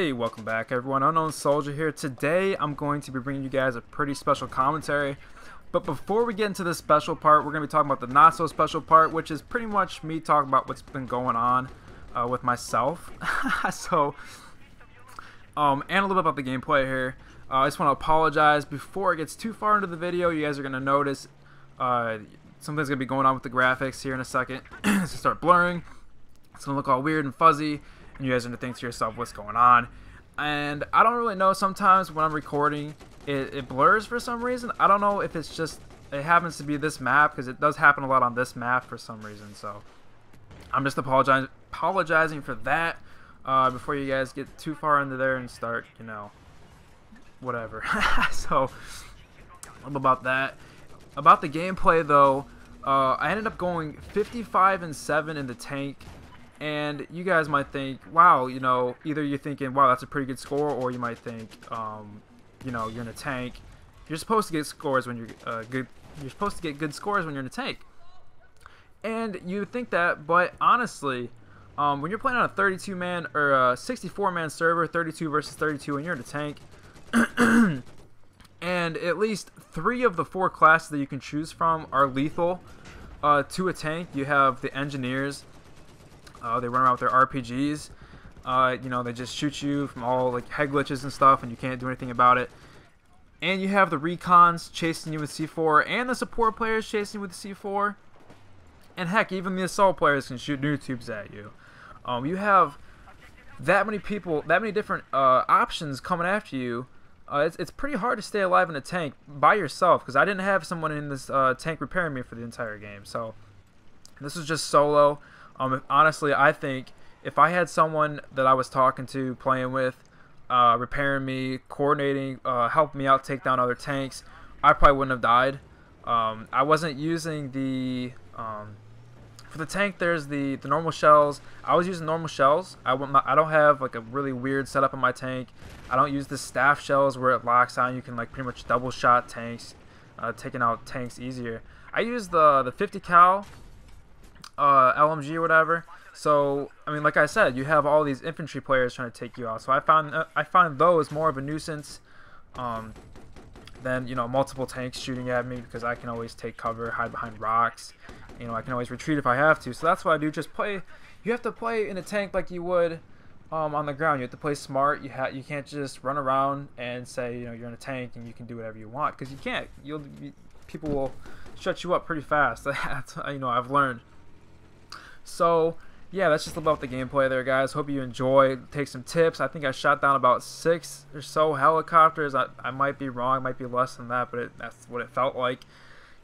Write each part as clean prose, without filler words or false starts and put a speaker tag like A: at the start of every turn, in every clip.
A: Hey, welcome back everyone, UnkknownSoldier here. Today I'm going to be bringing you guys a pretty special commentary. But before we get into the special part, we're going to be talking about the not so special part, which is pretty much me talking about what's been going on with myself. And a little bit about the gameplay here. I just want to apologize before it gets too far into the video. You guys are going to notice something's going to be going on with the graphics here in a second. It's going to start blurring. It's going to look all weird and fuzzy. And you guys are going to think to yourself, what's going on? And I don't really know. Sometimes when I'm recording, it blurs for some reason. I don't know if it's just, it happens to be this map, because it does happen a lot on this map for some reason. So I'm just apologizing for that before you guys get too far into there and start, you know, whatever. So about that. About the gameplay though, I ended up going 55-7 in the tank. And you guys might think, wow, you know, either you're thinking, wow, that's a pretty good score, or you might think, you know, you're in a tank. You're supposed to get scores when you're good. You're supposed to get good scores when you're in a tank. And you think that, but honestly, when you're playing on a 32-man or a 64-man server, 32 versus 32, and you're in a tank, and at least 3 of the 4 classes that you can choose from are lethal to a tank. You have the engineers. They run around with their RPGs. You know, they just shoot you from all like head glitches and stuff, and you can't do anything about it. And you have the recons chasing you with C4, and the support players chasing you with C4. And heck, even the assault players can shoot noob tubes at you. You have that many people, that many different options coming after you. It's pretty hard to stay alive in a tank by yourself, because I didn't have someone in this tank repairing me for the entire game. So this was just solo. Honestly, I think if I had someone that I was talking to, playing with, repairing me, coordinating, helping me out, take down other tanks, I probably wouldn't have died. I wasn't using the for the tank. There's the normal shells. I was using normal shells. I don't have like a really weird setup in my tank. I don't use the staff shells where it locks on. You can like pretty much double shot tanks, taking out tanks easier. I use the 50 cal. LMG or whatever. So I mean, like I said, you have all these infantry players trying to take you out. So I find those more of a nuisance than, you know, multiple tanks shooting at me, because I can always take cover, hide behind rocks. You know, I can always retreat if I have to. So that's what I do. Just play. You have to play in a tank like you would on the ground. You have to play smart. You can't just run around and say, you know, you're in a tank and you can do whatever you want, because you can't. People will shut you up pretty fast. That's, you know, I've learned. So yeah, that's just about the gameplay there, guys. Hope you enjoy. Take some tips. I think I shot down about 6 or so helicopters. I might be wrong. It might be less than that, but that's what it felt like.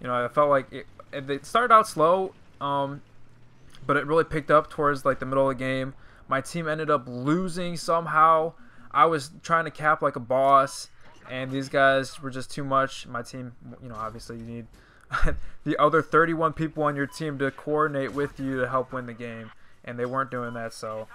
A: You know, it felt like it started out slow, but it really picked up towards like the middle of the game. My team ended up losing somehow. I was trying to cap like a boss, and these guys were just too much. My team, you know, obviously you need the other 31 people on your team to coordinate with you to help win the game, and they weren't doing that. So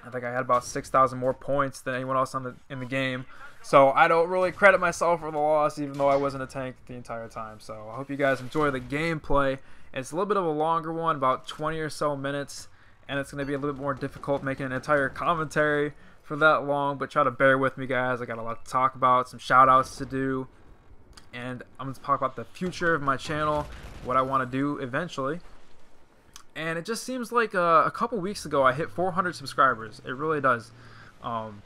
A: I think I had about 6,000 more points than anyone else in the game. So I don't really credit myself for the loss, even though I was in a tank the entire time. So I hope you guys enjoy the gameplay. It's a little bit of a longer one, about 20 or so minutes, and it's going to be a little bit more difficult making an entire commentary for that long, but try to bear with me, guys. I got a lot to talk about, some shout outs to do. And I'm going to talk about the future of my channel, what I want to do eventually. And it just seems like a couple weeks ago I hit 400 subscribers. It really does. And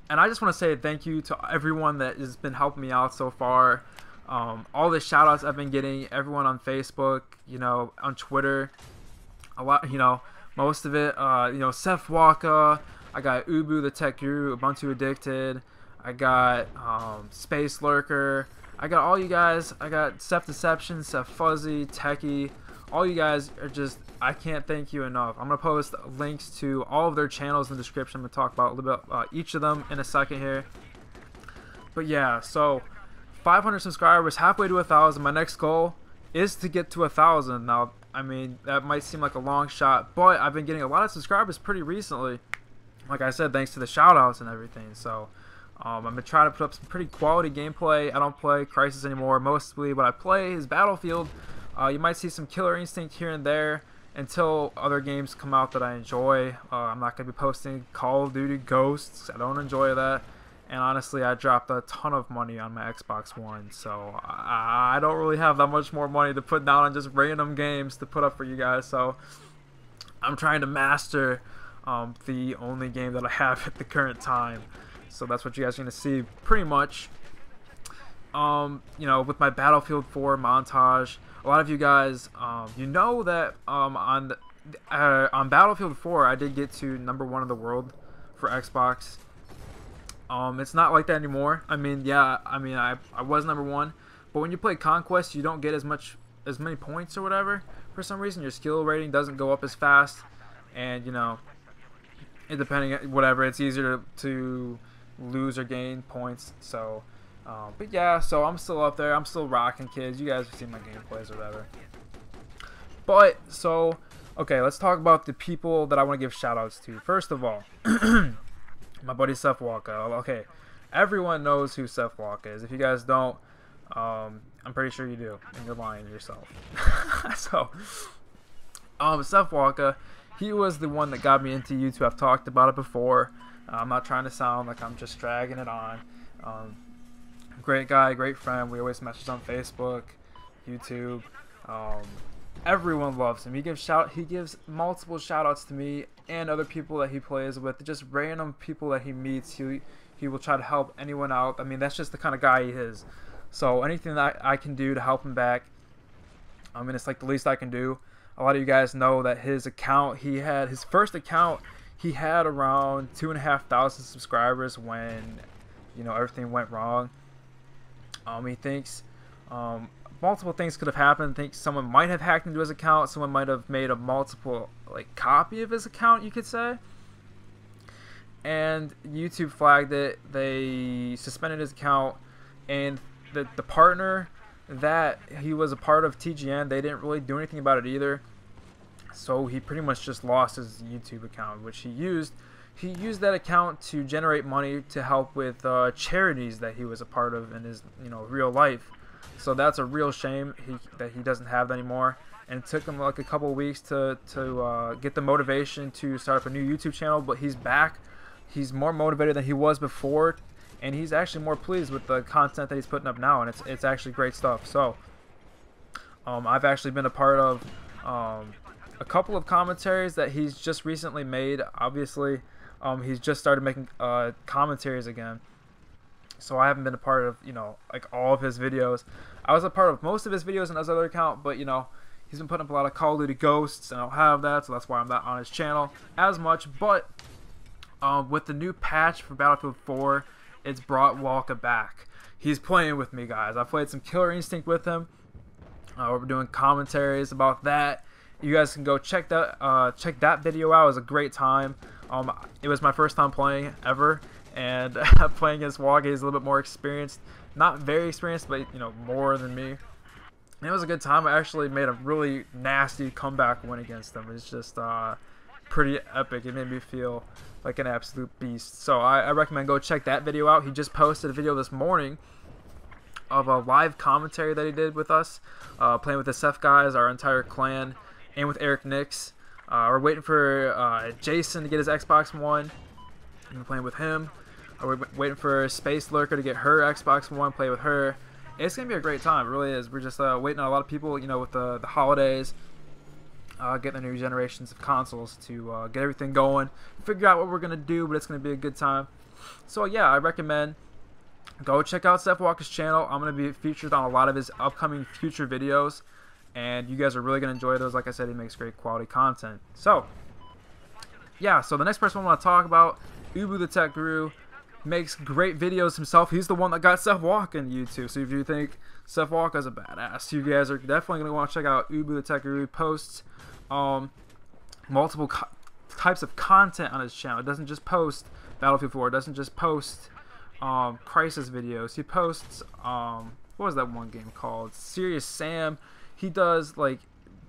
A: I just want to say thank you to everyone that has been helping me out so far. All the shout outs I've been getting, everyone on Facebook, you know, on Twitter. A lot, you know, most of it, you know, Ceph, I got Ubu the Tech Guru, Ubuntu Addicted. I got Space Lurker. I got all you guys. I got Ceph Deception, Ceph Fuzzy, Techie. All you guys are just, I can't thank you enough. I'm going to post links to all of their channels in the description. I'm going to talk about a little bit about each of them in a second here. But yeah, so 500 subscribers, halfway to 1,000. My next goal is to get to 1,000. Now, I mean, that might seem like a long shot, but I've been getting a lot of subscribers pretty recently. Like I said, thanks to the shout outs and everything. So I'm going to try to put up some pretty quality gameplay. I don't play Crisis anymore. Mostly what I play is Battlefield. You might see some Killer Instinct here and there. until other games come out that I enjoy. I'm not going to be posting Call of Duty Ghosts. I don't enjoy that. And honestly, I dropped a ton of money on my Xbox One, so I don't really have that much more money to put down on just random games to put up for you guys. So I'm trying to master the only game that I have at the current time. So that's what you guys are going to see pretty much. You know, with my Battlefield 4 montage, a lot of you guys, you know that on Battlefield 4, I did get to #1 in the world for Xbox. It's not like that anymore. I mean, yeah, I was #1, but when you play Conquest, you don't get as many points or whatever. For some reason, your skill rating doesn't go up as fast, and you know, whatever, it's easier to lose or gain points. So, but yeah, so I'm still up there. I'm still rocking, kids. You guys have seen my gameplays or whatever. But so, okay, let's talk about the people that I want to give shout-outs to. First of all, my buddy Ceph. Okay, everyone knows who Ceph is. If you guys don't, I'm pretty sure you do, and you're lying to yourself. So, Ceph, he was the one that got me into YouTube. I've talked about it before. I'm not trying to sound like I'm just dragging it on. Great guy, great friend. We always message on Facebook, YouTube. Everyone loves him. He gives multiple shout-outs to me and other people that he plays with, just random people that he meets. He will try to help anyone out. I mean, that's just the kind of guy he is. So anything that I can do to help him back, I mean, it's like the least I can do. A lot of you guys know that his first account, he had around 2,500 subscribers when, you know, everything went wrong. He thinks multiple things could have happened. I think someone might have hacked into his account. Someone might have made a multiple copy of his account, you could say. And YouTube flagged it. They suspended his account, and the partner that he was a part of, TGN, they didn't really do anything about it either. So he pretty much just lost his YouTube account, which he used. He used that account to generate money to help with charities that he was a part of in his, you know, real life. So that's a real shame that he doesn't have that anymore. And it took him like a couple of weeks to get the motivation to start up a new YouTube channel. But he's back. He's more motivated than he was before, and he's actually more pleased with the content that he's putting up now. And it's actually great stuff. So I've actually been a part of a couple of commentaries that he's just recently made. Obviously, he's just started making commentaries again. So I haven't been a part of, you know, like all of his videos. I was a part of most of his videos on his other account, but you know, he's been putting up a lot of Call of Duty Ghosts, and I don't have that, so that's why I'm not on his channel as much. But with the new patch for Battlefield 4, it's brought Walker back. He's playing with me, guys. I played some Killer Instinct with him. We're doing commentaries about that. You guys can go check that video out. It was a great time. It was my first time playing ever, and playing against Walker. He's a little bit more experienced, not very experienced, but you know, more than me. And it was a good time. I actually made a really nasty comeback win against him. It's just pretty epic. It made me feel like an absolute beast. So I recommend go check that video out. He just posted a video this morning of a live commentary that he did with us, playing with the Ceph guys, our entire clan, and with Eric Nix. We're waiting for Jason to get his Xbox One. I'm playing with him. We're waiting for Space Lurker to get her Xbox One, play with her. It's going to be a great time. It really is. We're just waiting on a lot of people, you know, with the holidays, getting the new generations of consoles to get everything going, figure out what we're going to do, but it's going to be a good time. So, yeah, I recommend go check out Ceph Walker's channel. I'm going to be featured on a lot of his upcoming future videos, and you guys are really going to enjoy those. Like I said, he makes great quality content. So, yeah, so the next person I want to talk about, Ubu the Tech Guru, makes great videos himself. He's the one that got Ceph Walker in YouTube. So if you think Ceph Walker is a badass, you guys are definitely going to want to check out Ubu the Tech Guru. He posts multiple types of content on his channel. It doesn't just post Battlefield 4. It doesn't just post Crisis videos. He posts what was that one game called? Serious Sam. He does like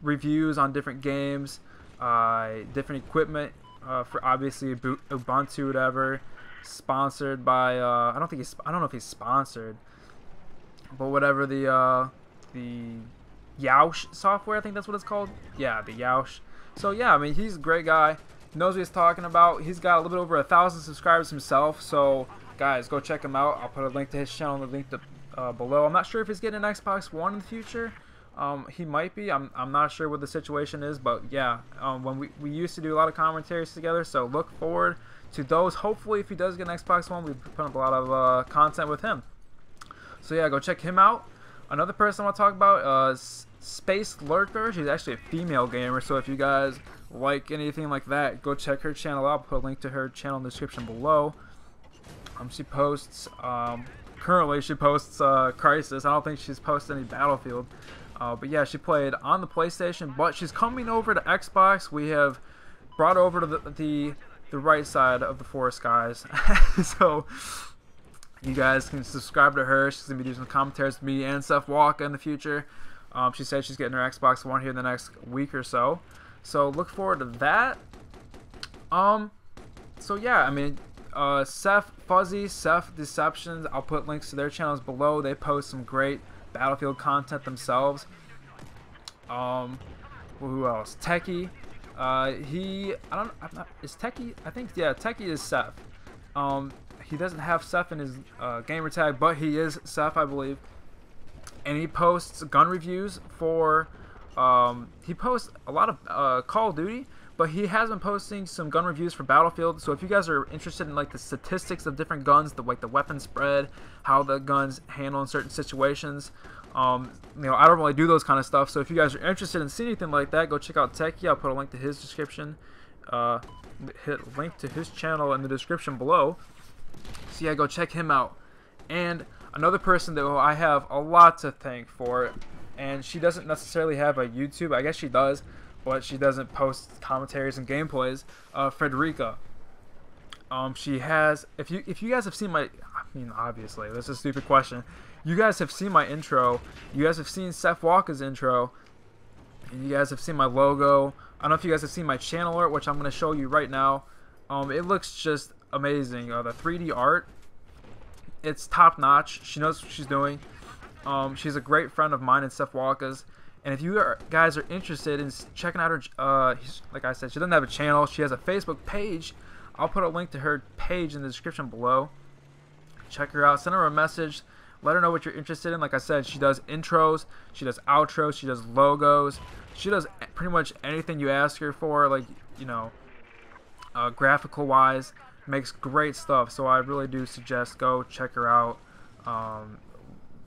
A: reviews on different games, different equipment for obviously Ubuntu, whatever. Sponsored by I don't know if he's sponsored, but whatever, the Yaush software, I think that's what it's called. Yeah, the Yaush. So yeah, I mean, he's a great guy. He knows what he's talking about. He's got a little bit over 1,000 subscribers himself. So guys, go check him out. I'll put a link to his channel in the link below. I'm not sure if he's getting an Xbox One in the future. He might be. I'm not sure what the situation is, but yeah, when we used to do a lot of commentaries together, so look forward to those. Hopefully, if he does get an Xbox One, we put up a lot of content with him. So yeah, go check him out. Another person I want to talk about, Space Lurker. She's actually a female gamer, so if you guys like anything like that, go check her channel out. I'll put a link to her channel in the description below. She posts, currently she posts Crisis. I don't think she's posted any Battlefield. But yeah, she played on the PlayStation, but she's coming over to Xbox. We have brought over to the right side of the forest, guys. So you guys can subscribe to her. She's gonna be doing some commentaries with me and Ceph in the future. She said she's getting her Xbox One here in the next week or so. So look forward to that. So yeah, I mean, Ceph Fuzzy, Ceph Deceptions. I'll put links to their channels below. They post some great Battlefield content themselves. Who else? Techie. Is Techie? I think, yeah, Techie is Ceph. He doesn't have Ceph in his gamer tag, but he is Ceph, I believe. And he posts gun reviews for, he posts a lot of Call of Duty, but he has been posting some gun reviews for Battlefield. So if you guys are interested in like the statistics of different guns, like the weapon spread, how the guns handle in certain situations, you know, I don't really do those kind of stuff. So if you guys are interested in seeing anything like that, go check out Techie. I'll put a link to his description, link to his channel in the description below. So yeah, go check him out. And another person that I have a lot to thank for, and she doesn't necessarily have a YouTube. I guess she does, but she doesn't post commentaries and gameplays. Frederica. She has. If you guys have seen my, I mean, obviously this is a stupid question. You guys have seen my intro. You guys have seen Ceph intro, and you guys have seen my logo. I don't know if you guys have seen my channel art, which I'm going to show you right now. It looks just amazing. The 3D art, it's top notch. She knows what she's doing. She's a great friend of mine and Ceph and if you guys are interested in checking out her, like I said, she doesn't have a channel. She has a Facebook page. I'll put a link to her page in the description below. Check her out. Send her a message. Let her know what you're interested in. Like I said, she does intros. She does outros. She does logos. She does pretty much anything you ask her for, like, you know, graphical wise. Makes great stuff. So I really do suggest go check her out.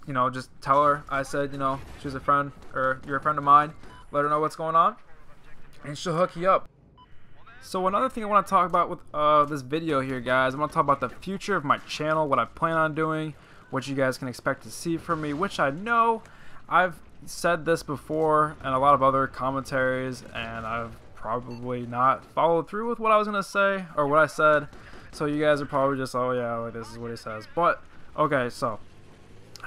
A: You know, just tell her I said, you know, she's a friend, or you're a friend of mine. Let her know what's going on, and she'll hook you up. So another thing I want to talk about with this video here, guys, I want to talk about the future of my channel, what I plan on doing, what you guys can expect to see from me, which I know I've said this before in a lot of other commentaries, and I've probably not followed through with what I was going to say, or what I said. So you guys are probably just, oh yeah, like, this is what he says. But, okay, so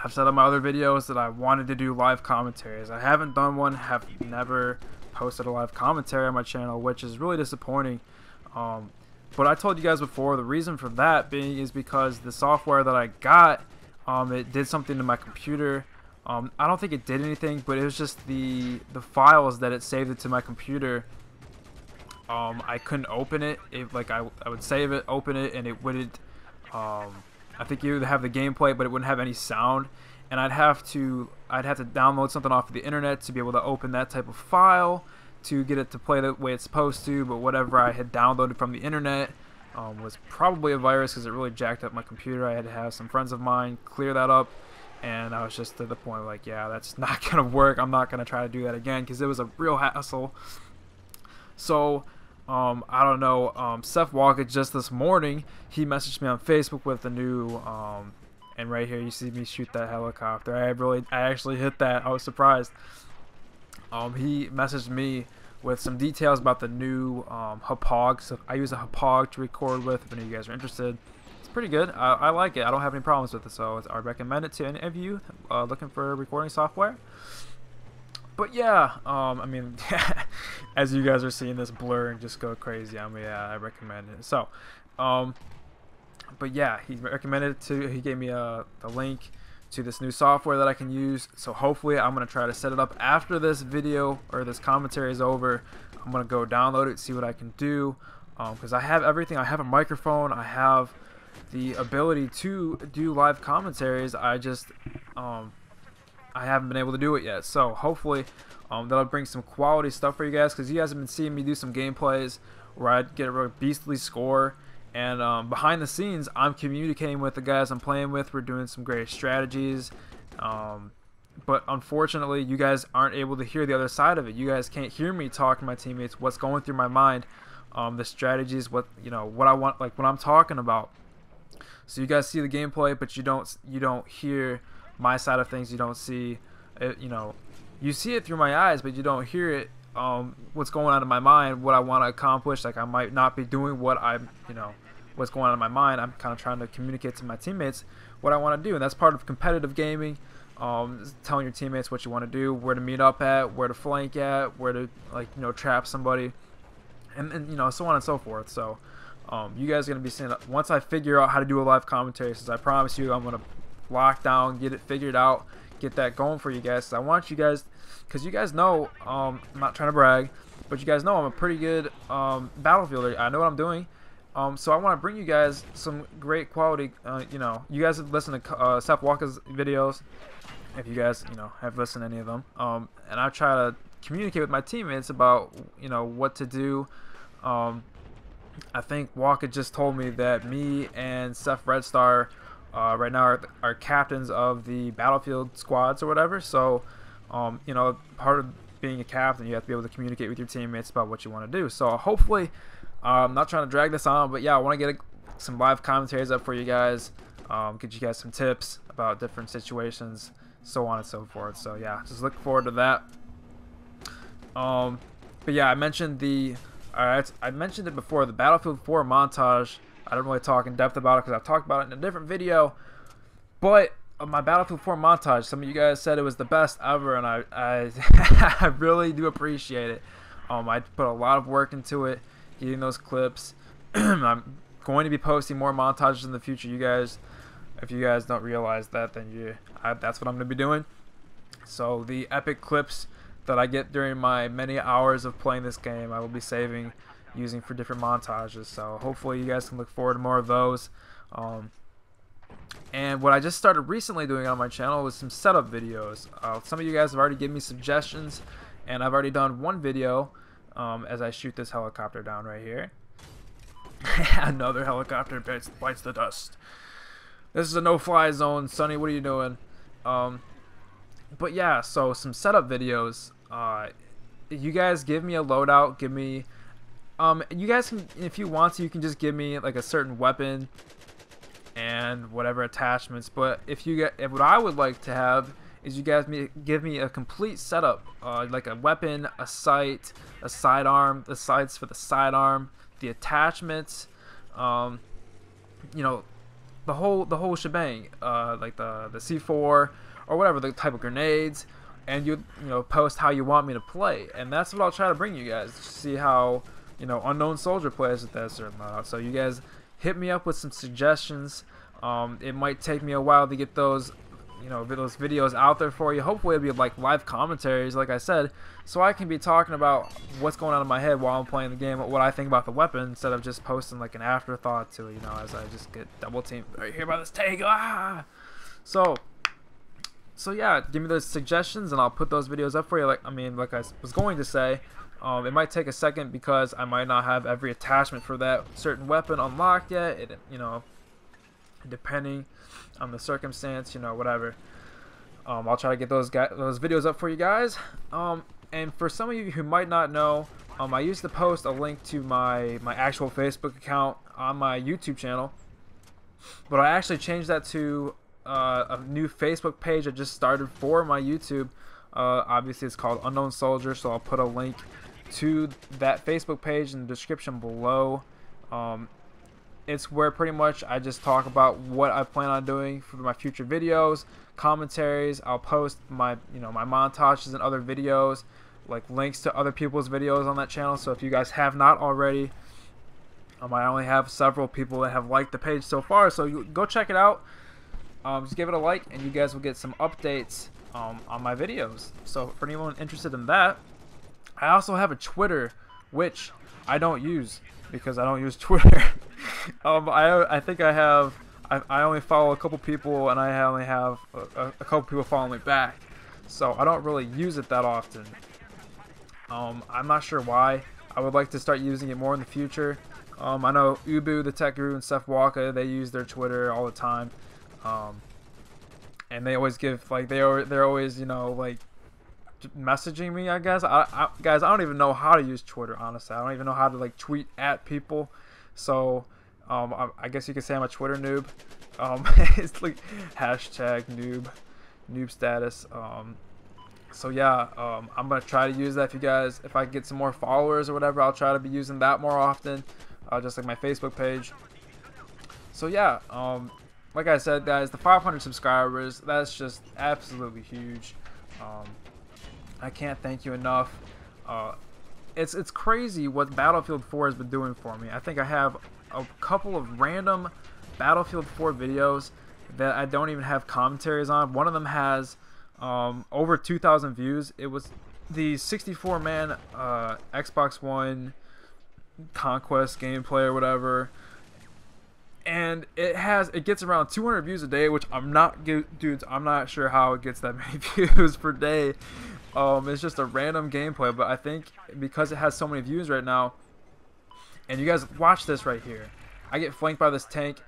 A: I've said on my other videos that I wanted to do live commentaries. I haven't done one, have never posted a live commentary on my channel, which is really disappointing. But I told you guys before, the reason for that being is because the software that I got, it did something to my computer. I don't think it did anything, but it was just the files that it saved it to my computer. I couldn't open it. Like I would save it, open it, and it wouldn't. I think you would have the gameplay, but it wouldn't have any sound, and I'd have to download something off of the internet to be able to open that type of file to get it to play the way it's supposed to. But whatever I had downloaded from the internet was probably a virus, because it really jacked up my computer. I had to have some friends of mine clear that up, and I was just to the point like, yeah, that's not gonna work. I'm not gonna try to do that again, because it was a real hassle. So I don't know, Ceph just this morning, he messaged me on Facebook with the new, and right here you see me shoot that helicopter. I actually hit that. I was surprised. He messaged me with some details about the new Hauppauge. So I use a Hauppauge to record with. If any of you guys are interested, it's pretty good. I like it. I don't have any problems with it, so I recommend it to any of you looking for recording software. But yeah, I mean, as you guys are seeing this blur and just go crazy, I mean, yeah, I recommend it. So, but yeah, he recommended it to. He gave me the link to this new software that I can use. So hopefully I'm going to try to set it up after this video or this commentary is over. I'm going to go download it, see what I can do, because I have everything. I have a microphone, I have the ability to do live commentaries. I just I haven't been able to do it yet. So hopefully that'll bring some quality stuff for you guys, because you guys have been seeing me do some gameplays where I get a really beastly score, and behind the scenes I'm communicating with the guys I'm playing with. We're doing some great strategies, but unfortunately you guys aren't able to hear the other side of it. You guys can't hear me talk to my teammates, what's going through my mind, the strategies, what I want, like what I'm talking about. So you guys see the gameplay, but you don't hear my side of things. You don't see it, you see it through my eyes, but you don't hear it, what's going on in my mind, what I want to accomplish. Like I might not be doing what I'm, what's going on in my mind. I'm kind of trying to communicate to my teammates what I want to do, and that's part of competitive gaming. Telling your teammates what you want to do, where to meet up at, where to flank at, where to trap somebody, and so on and so forth. So you guys are gonna be seeing, once I figure out how to do a live commentary, since I promise you I'm gonna lock down, get it figured out, get that going for you guys. So I want you guys, because you guys know, I'm not trying to brag, but you guys know I'm a pretty good battlefielder. I know what I'm doing. So I want to bring you guys some great quality. You guys have listened to Ceph Walker's videos, if you guys have listened to any of them. And I try to communicate with my teammates about what to do. I think Walker just told me that me and Ceph Red Star right now are captains of the battlefield squads or whatever. So part of being a captain, you have to be able to communicate with your teammates about what you want to do. So hopefully, I'm not trying to drag this on, but yeah, I want to get some live commentaries up for you guys, get you guys some tips about different situations, so on and so forth. So yeah, just look forward to that. But yeah, I mentioned I mentioned it before, the Battlefield 4 montage. I don't really talk in depth about it because I've talked about it in a different video, but my Battlefield 4 montage, some of you guys said it was the best ever, and I I really do appreciate it. I put a lot of work into it, getting those clips. I'm going to be posting more montages in the future. You guys, if you guys don't realize that, then that's what I'm going to be doing. So the epic clips that I get during my many hours of playing this game, I will be saving, using for different montages. So hopefully you guys can look forward to more of those. And what I just started recently doing on my channel was some setup videos. Some of you guys have already given me suggestions, and I've already done one video as I shoot this helicopter down right here. Another helicopter bites the dust. This is a no-fly zone. Sonny, what are you doing? But yeah, so some setup videos. You guys give me a loadout. Give me, you guys can, if you want to, you can just give me like a certain weapon and whatever attachments. But what I would like to have is you guys give me a complete setup, like a weapon, a sight, a sidearm, the sights for the sidearm, the attachments, the whole shebang, like the C4 or whatever, the type of grenades, and you post how you want me to play, and that's what I'll try to bring you guys to see how UnkknownSoldier plays with that certain loadout. So you guys hit me up with some suggestions. It might take me a while to get those those videos out there for you. Hopefully it'll be like live commentaries, like I said, so I can be talking about what's going on in my head while I'm playing the game, what I think about the weapon, instead of just posting like an afterthought to it, as I just get double teamed right here by this tank. So yeah, give me those suggestions and I'll put those videos up for you. Like I was going to say, it might take a second because I might not have every attachment for that certain weapon unlocked yet. Depending on the circumstance, whatever. I'll try to get those videos up for you guys. And for some of you who might not know, I used to post a link to my actual Facebook account on my YouTube channel, but I actually changed that to a new Facebook page I just started for my YouTube. Obviously it's called UnkknownSoldier, so I'll put a link to that Facebook page in the description below. It's where pretty much I just talk about what I plan on doing for my future videos, commentaries. I'll post my my montages and other videos, like links to other people's videos on that channel. So if you guys have not already, I only have several people that have liked the page so far, so you go check it out. just give it a like, and you guys will get some updates on my videos. So for anyone interested in that, I also have a Twitter, which I don't use because I don't use Twitter. I think I only follow a couple people, and I only have a couple people following me back, so I don't really use it that often. I'm not sure why. I would like to start using it more in the future. I know Ubu, the Tech Guru, and Ceph, they use their Twitter all the time, and they always give, like, they're always, you know, like, messaging me, I guess. Guys, I don't even know how to use Twitter, honestly. I don't even know how to, like, tweet at people. So I guess you could say I'm a Twitter noob. It's like hashtag noob status. So yeah, I'm gonna try to use that. If I get some more followers or whatever, I'll try to be using that more often, just like my Facebook page. So yeah, like I said, guys, the 500 subscribers, that's just absolutely huge. I can't thank you enough. It's crazy what Battlefield 4 has been doing for me. I think I have a couple of random Battlefield 4 videos that I don't even have commentaries on. One of them has over 2,000 views. It was the 64-man Xbox One Conquest gameplay or whatever, and it gets around 200 views a day, which I'm not sure how it gets that many views per day. It's just a random gameplay, but I think because it has so many views right now, and you guys watch this right here, I get flanked by this tank,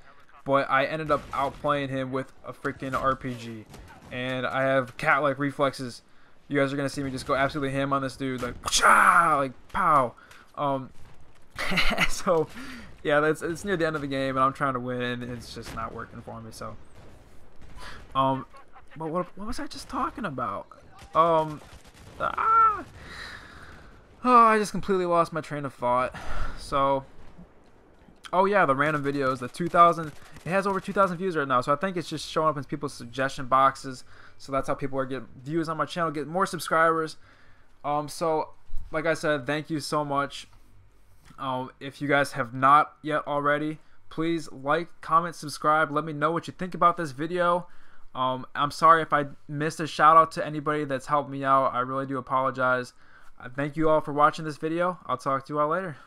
A: but I ended up outplaying him with a freaking RPG, and I have cat-like reflexes. You guys are gonna see me just go absolutely ham on this dude, like pow. So yeah, it's near the end of the game, and I'm trying to win, and it's just not working for me. So but what was I just talking about? I just completely lost my train of thought. So, oh yeah, the random videos, the 2,000, it has over 2,000 views right now. So I think it's just showing up in people's suggestion boxes. So that's how people are getting views on my channel, get more subscribers. So like I said, thank you so much. If you guys have not yet already, please like, comment, subscribe. Let me know what you think about this video. I'm sorry if I missed a shout out to anybody that's helped me out. I really do apologize. Thank you all for watching this video. I'll talk to you all later.